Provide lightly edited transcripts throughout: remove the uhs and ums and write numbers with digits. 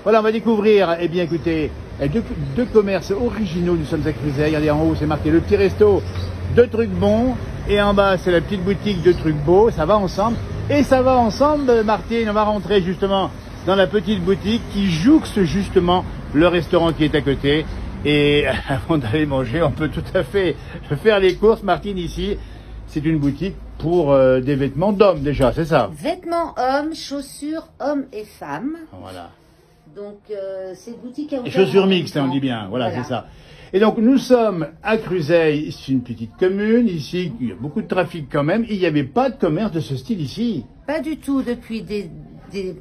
Voilà, on va découvrir, eh bien écoutez, deux commerces originaux. Nous sommes à Cruzeilles. Regardez, en haut, c'est marqué le petit resto de trucs bons. Et en bas, c'est la petite boutique de trucs beaux. Ça va ensemble. Et ça va ensemble, Martine. On va rentrer justement dans la petite boutique qui jouxte justement le restaurant qui est à côté. Et avant d'aller manger, on peut tout à fait faire les courses. Martine, ici, c'est une boutique pour des vêtements d'hommes déjà, c'est ça? Vêtements hommes, chaussures hommes et femmes. Voilà. Donc, cette boutique a ouvert. Et chaussures mixtes, on dit bien. Voilà. C'est ça. Et donc, nous sommes à Cruzeilles. C'est une petite commune. Ici, il y a beaucoup de trafic quand même. Il n'y avait pas de commerce de ce style ici. Pas du tout. Depuis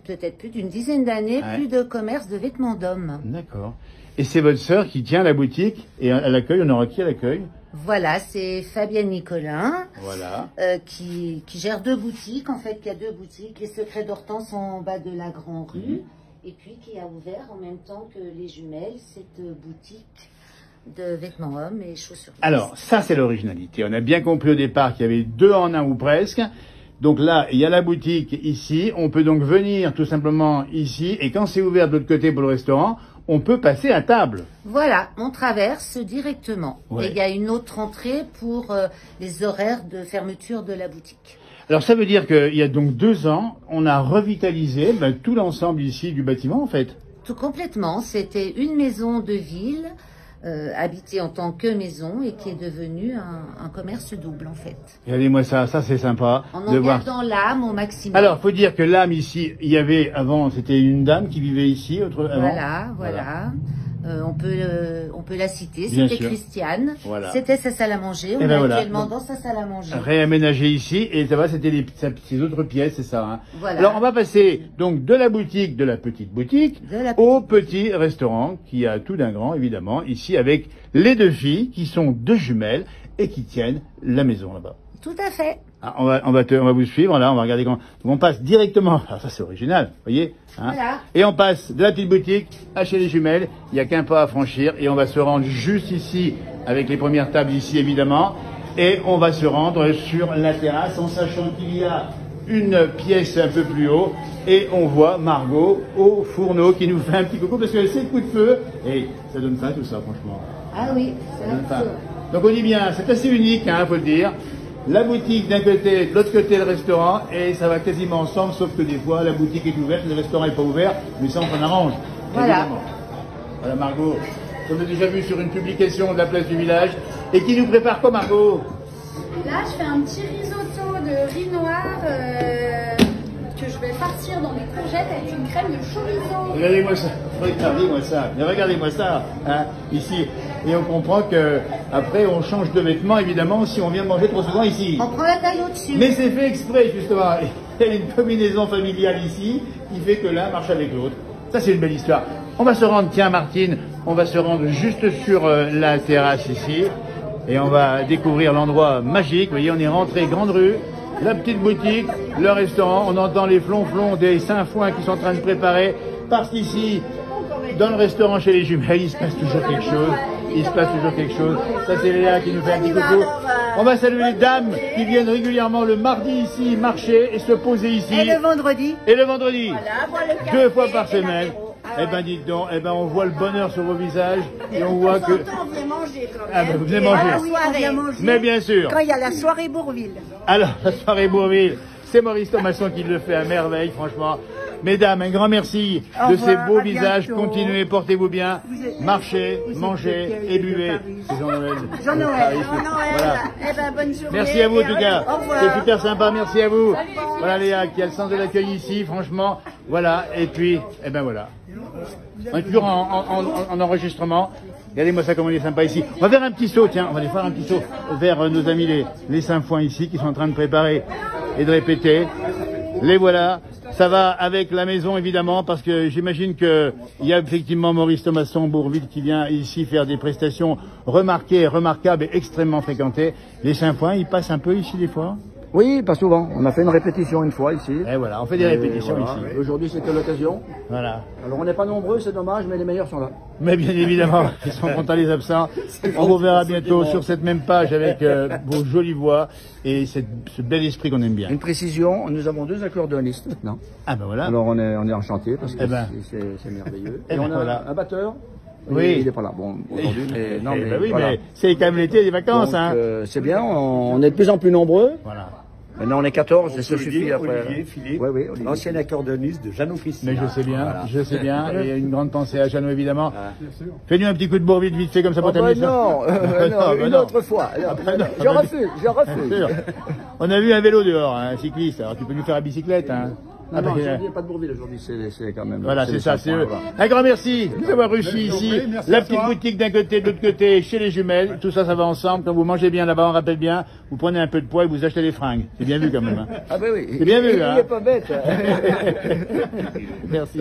peut-être plus d'une dizaine d'années, plus de commerce de vêtements d'hommes. D'accord. Et c'est votre sœur qui tient la boutique. Et à l'accueil, on aura qui à l'accueil? Voilà, c'est Fabienne Nicolin, voilà. qui gère deux boutiques, en fait, qui a deux boutiques. Les Secrets d'Hortense en bas de la Grande Rue, et puis qui a ouvert en même temps que les Jumelles, cette boutique de vêtements hommes et chaussures. Alors, ça c'est l'originalité. On a bien compris au départ qu'il y avait deux en un ou presque. Donc là, il y a la boutique ici. On peut donc venir tout simplement ici, et quand c'est ouvert de l'autre côté pour le restaurant, on peut passer à table. Voilà, on traverse directement. Ouais. Et il y a une autre entrée pour les horaires de fermeture de la boutique. Alors ça veut dire qu'il y a donc 2 ans, on a revitalisé tout l'ensemble ici du bâtiment en fait. Tout complètement. C'était une maison de ville, habitée en tant que maison et qui est devenue un commerce double en fait. Regardez-moi ça c'est sympa. En gardant l'âme au maximum. Alors, faut dire que l'âme ici, il y avait avant, c'était une dame qui vivait ici. Voilà. On peut la citer, c'était Christiane. Voilà. C'était sa salle à manger. On est actuellement dans sa salle à manger. Réaménagé ici, et ça va, c'était ces autres pièces, c'est ça. Hein. Voilà. Alors, on va passer donc de la boutique, de la petite boutique, au petit restaurant qui a tout d'un grand, évidemment, ici avec les deux filles qui sont deux jumelles et qui tiennent la maison là-bas. Tout à fait. Ah, on va vous suivre, là, on va regarder comment. On passe directement, alors ça c'est original, vous voyez, hein. Voilà. Et on passe de la petite boutique à chez les jumelles, il n'y a qu'un pas à franchir, et on va se rendre juste ici, avec les premières tables ici évidemment, et on va se rendre sur la terrasse, en sachant qu'il y a une pièce un peu plus haut, et on voit Margot au fourneau qui nous fait un petit coucou, parce que c'est le coup de feu, et ça donne faim tout ça, franchement. Ah oui, ça donne faim. Donc on dit bien, c'est assez unique, hein, faut le dire. La boutique d'un côté, de l'autre côté le restaurant, et ça va quasiment ensemble, sauf que des fois la boutique est ouverte, le restaurant n'est pas ouvert, mais ça on s'en arrange. Voilà. Évidemment. Voilà Margot, qu'on a déjà vu sur une publication de la place du village, et qui nous prépare quoi Margot? Là je fais un petit risotto de riz noir que je vais farcir dans des courgettes avec une crème de chorizo. Regardez-moi ça, regardez-moi ça, hein, ici. Et on comprend que après on change de vêtements évidemment si on vient manger trop souvent ici. On prend la taille au-dessus. Mais c'est fait exprès justement. Il y a une combinaison familiale ici qui fait que l'un marche avec l'autre. Ça c'est une belle histoire. On va se rendre, tiens Martine, on va se rendre juste sur la terrasse ici. Et on va découvrir l'endroit magique. Vous voyez, on est rentré Grande Rue, la petite boutique, le restaurant. On entend les flonflons des Saint-Foin qui sont en train de préparer. Parce qu'ici, dans le restaurant chez les jumelles, il se passe toujours quelque chose. Ça, c'est Léa qui nous fait un petit coucou. On va saluer les dames qui viennent régulièrement le mardi ici marcher et se poser ici. Et le vendredi. Voilà, 2 fois par semaine. Eh ben dites donc, on voit le bonheur sur vos visages et on voit que... On vient manger quand même. Ah ben vous venez manger. Ah oui, on vient manger. Mais bien sûr. Quand il y a la soirée Bourville. Alors, la soirée Bourville, c'est Maurice Thomasson qui le fait à merveille, franchement. Mesdames, un grand merci de ces beaux visages. Continuez, portez-vous bien. Marchez, mangez et buvez. C'est Jean-Noël. Voilà. Eh ben, bonne journée. Merci à vous en tout cas. Au revoir. C'est super sympa, merci à vous. Voilà Léa qui a le sens de l'accueil ici, franchement. Voilà, et puis, eh ben voilà. On est toujours en enregistrement. Regardez-moi ça comme on est sympa ici. On va faire un petit saut, tiens, on va aller faire un petit saut vers nos amis les Saint-Foin ici qui sont en train de préparer et de répéter. Les voilà. Ça va avec la maison évidemment parce que j'imagine qu'il y a effectivement Maurice Thomasson Bourville qui vient ici faire des prestations remarquables et extrêmement fréquentées. Les Saint-Foin, ils passent un peu ici des fois? Oui, pas souvent. On a fait une répétition une fois ici. Et voilà, on fait des répétitions voilà. ici. Aujourd'hui, c'était l'occasion. Voilà. Alors, on n'est pas nombreux, c'est dommage, mais les meilleurs sont là. Mais bien évidemment, ils sont contents les absents. On vous verra bientôt sur cette même page avec vos jolies voix et ce bel esprit qu'on aime bien. Une précision, nous avons 2 accordéonistes maintenant. Ah ben voilà. Alors, on est en chantier parce que Eh ben. c'est merveilleux. Eh Et ben on a voilà. un batteur. Oui. Il n'est pas là. Bon, aujourd'hui, mais non, mais, Ben oui, voilà. mais c'est quand même l'été, les vacances. Donc, Hein. c'est bien, on est de plus en plus nombreux. Voilà. Maintenant, on est 14, et ça suffit après. Olivier Philippe, Oui, oui, Olivier. l'ancien accordéoniste de Jeanne Officier. Mais je sais bien, Voilà. je sais bien. Et une grande pensée à Jeannot, évidemment. Fais-nous un petit coup de bourre vite fait comme ça pour Ah bah terminer ça. non, ben une non. autre fois. Après, non. Je refuse, je refuse. Bien sûr. On a vu un vélo dehors, un cycliste. Alors tu peux nous faire la bicyclette. Hein. Non, non, parce que- aujourd'hui, il n'y a pas de Bourville, aujourd'hui, c'est quand même... Voilà, c'est ça, c'est eux. voilà. Un grand merci de nous avoir reçus ici. merci La à petite toi. boutique d'un côté, de l'autre côté, chez les jumelles. Tout ça, ça va ensemble. Quand vous mangez bien là-bas, on rappelle bien, vous prenez un peu de poids et vous achetez des fringues. C'est bien vu quand même. Hein. Ah ben oui, C'est bien vu, il hein. est pas bête. Merci.